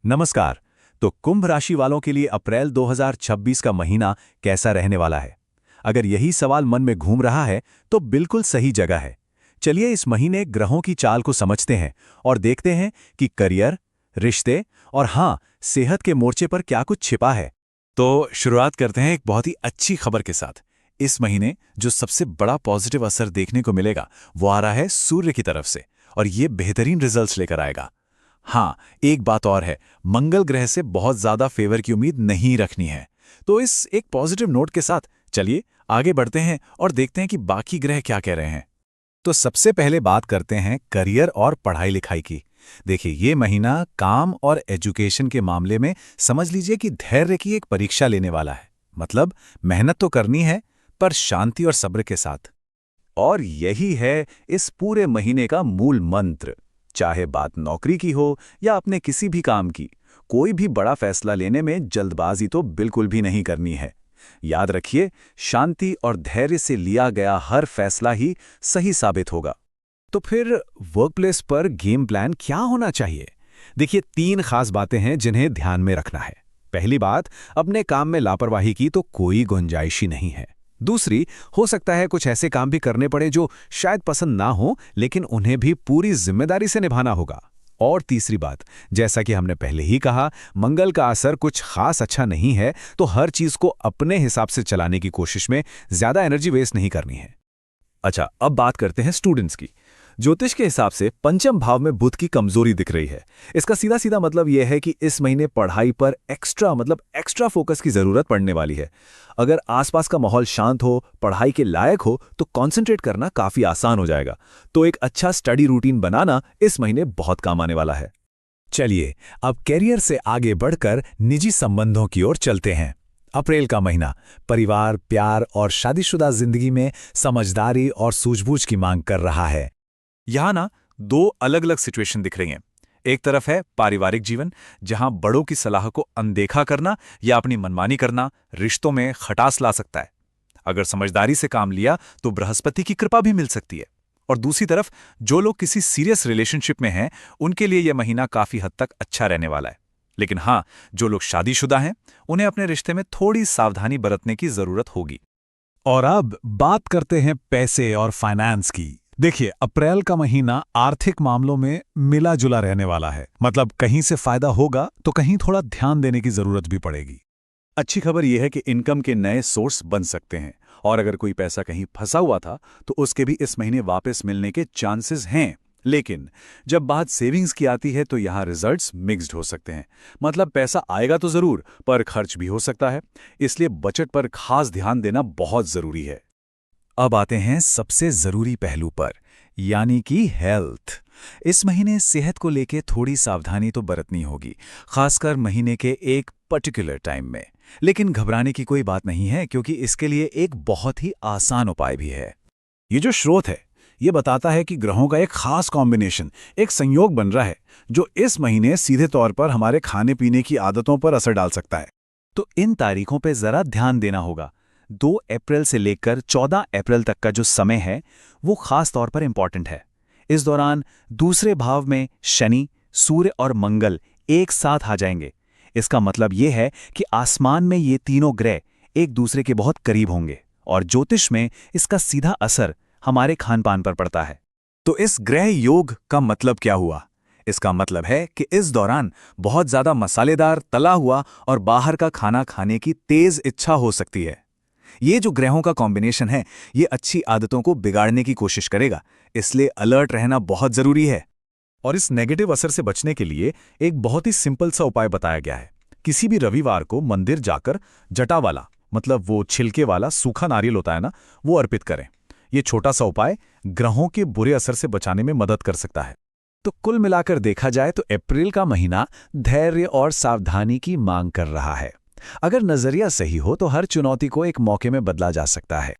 नमस्कार। तो कुंभ राशि वालों के लिए अप्रैल 2026 का महीना कैसा रहने वाला है? अगर यही सवाल मन में घूम रहा है तो बिल्कुल सही जगह है। चलिए इस महीने ग्रहों की चाल को समझते हैं और देखते हैं कि करियर, रिश्ते और हाँ, सेहत के मोर्चे पर क्या कुछ छिपा है। तो शुरुआत करते हैं एक बहुत ही अच्छी खबर के साथ। इस महीने जो सबसे बड़ा पॉजिटिव असर देखने को मिलेगा वो आ रहा है सूर्य की तरफ से, और ये बेहतरीन रिजल्ट्स लेकर आएगा। हाँ, एक बात और है, मंगल ग्रह से बहुत ज्यादा फेवर की उम्मीद नहीं रखनी है। तो इस एक पॉजिटिव नोट के साथ चलिए आगे बढ़ते हैं और देखते हैं कि बाकी ग्रह क्या कह रहे हैं। तो सबसे पहले बात करते हैं करियर और पढ़ाई लिखाई की। देखिए, ये महीना काम और एजुकेशन के मामले में समझ लीजिए कि धैर्य की एक परीक्षा लेने वाला है। मतलब मेहनत तो करनी है, पर शांति और सब्र के साथ। और यही है इस पूरे महीने का मूल मंत्र। चाहे बात नौकरी की हो या अपने किसी भी काम की, कोई भी बड़ा फैसला लेने में जल्दबाजी तो बिल्कुल भी नहीं करनी है। याद रखिए, शांति और धैर्य से लिया गया हर फैसला ही सही साबित होगा। तो फिर वर्कप्लेस पर गेम प्लान क्या होना चाहिए? देखिए, 3 खास बातें हैं जिन्हें ध्यान में रखना है। पहली बात, अपने काम में लापरवाही की तो कोई गुंजाइश ही नहीं है। दूसरी, हो सकता है कुछ ऐसे काम भी करने पड़े जो शायद पसंद ना हो, लेकिन उन्हें भी पूरी जिम्मेदारी से निभाना होगा। और तीसरी बात, जैसा कि हमने पहले ही कहा, मंगल का असर कुछ खास अच्छा नहीं है, तो हर चीज को अपने हिसाब से चलाने की कोशिश में ज्यादा एनर्जी वेस्ट नहीं करनी है। अच्छा, अब बात करते हैं स्टूडेंट्स की। ज्योतिष के हिसाब से पंचम भाव में बुध की कमजोरी दिख रही है। इसका सीधा सीधा मतलब यह है कि इस महीने पढ़ाई पर एक्स्ट्रा फोकस की जरूरत पड़ने वाली है। अगर आसपास का माहौल शांत हो, पढ़ाई के लायक हो, तो कंसंट्रेट करना काफी आसान हो जाएगा। तो एक अच्छा स्टडी रूटीन बनाना इस महीने बहुत काम आने वाला है। चलिए अब कैरियर से आगे बढ़कर निजी संबंधों की ओर चलते हैं। अप्रैल का महीना परिवार, प्यार और शादीशुदा जिंदगी में समझदारी और सूझबूझ की मांग कर रहा है। यहाँ ना 2 अलग अलग सिचुएशन दिख रही हैं। एक तरफ है पारिवारिक जीवन, जहां बड़ों की सलाह को अनदेखा करना या अपनी मनमानी करना रिश्तों में खटास ला सकता है। अगर समझदारी से काम लिया तो बृहस्पति की कृपा भी मिल सकती है। और दूसरी तरफ जो लोग किसी सीरियस रिलेशनशिप में हैं, उनके लिए यह महीना काफी हद तक अच्छा रहने वाला है। लेकिन हाँ, जो लोग शादीशुदा हैं, उन्हें अपने रिश्ते में थोड़ी सावधानी बरतने की जरूरत होगी। और अब बात करते हैं पैसे और फाइनेंस की। देखिए, अप्रैल का महीना आर्थिक मामलों में मिला जुला रहने वाला है। मतलब कहीं से फायदा होगा तो कहीं थोड़ा ध्यान देने की जरूरत भी पड़ेगी। अच्छी खबर यह है कि इनकम के नए सोर्स बन सकते हैं, और अगर कोई पैसा कहीं फंसा हुआ था तो उसके भी इस महीने वापस मिलने के चांसेस हैं। लेकिन जब बात सेविंग्स की आती है तो यहाँ रिजल्ट्स मिक्स्ड हो सकते हैं। मतलब पैसा आएगा तो जरूर, पर खर्च भी हो सकता है। इसलिए बजट पर खास ध्यान देना बहुत जरूरी है। अब आते हैं सबसे जरूरी पहलू पर, यानी कि हेल्थ। इस महीने सेहत को लेके थोड़ी सावधानी तो बरतनी होगी, खासकर महीने के एक पर्टिकुलर टाइम में। लेकिन घबराने की कोई बात नहीं है, क्योंकि इसके लिए एक बहुत ही आसान उपाय भी है। ये जो स्रोत है, ये बताता है कि ग्रहों का एक खास कॉम्बिनेशन, एक संयोग बन रहा है, जो इस महीने सीधे तौर पर हमारे खाने पीने की आदतों पर असर डाल सकता है। तो इन तारीखों पर जरा ध्यान देना होगा। 2 अप्रैल से लेकर 14 अप्रैल तक का जो समय है, वो खास तौर पर इंपॉर्टेंट है। इस दौरान दूसरे भाव में शनि, सूर्य और मंगल एक साथ आ जाएंगे। इसका मतलब ये है कि आसमान में ये तीनों ग्रह एक दूसरे के बहुत करीब होंगे, और ज्योतिष में इसका सीधा असर हमारे खान पान पर पड़ता है। तो इस ग्रह योग का मतलब क्या हुआ? इसका मतलब है कि इस दौरान बहुत ज्यादा मसालेदार, तला हुआ और बाहर का खाना खाने की तेज इच्छा हो सकती है। ये जो ग्रहों का कॉम्बिनेशन है, ये अच्छी आदतों को बिगाड़ने की कोशिश करेगा, इसलिए अलर्ट रहना बहुत जरूरी है। और इस नेगेटिव असर से बचने के लिए एक बहुत ही सिंपल सा उपाय बताया गया है। किसी भी रविवार को मंदिर जाकर जटा वाला, मतलब वो छिलके वाला सूखा नारियल होता है ना, वो अर्पित करें। ये छोटा सा उपाय ग्रहों के बुरे असर से बचाने में मदद कर सकता है। तो कुल मिलाकर देखा जाए तो अप्रैल का महीना धैर्य और सावधानी की मांग कर रहा है। अगर नजरिया सही हो तो हर चुनौती को एक मौके में बदला जा सकता है।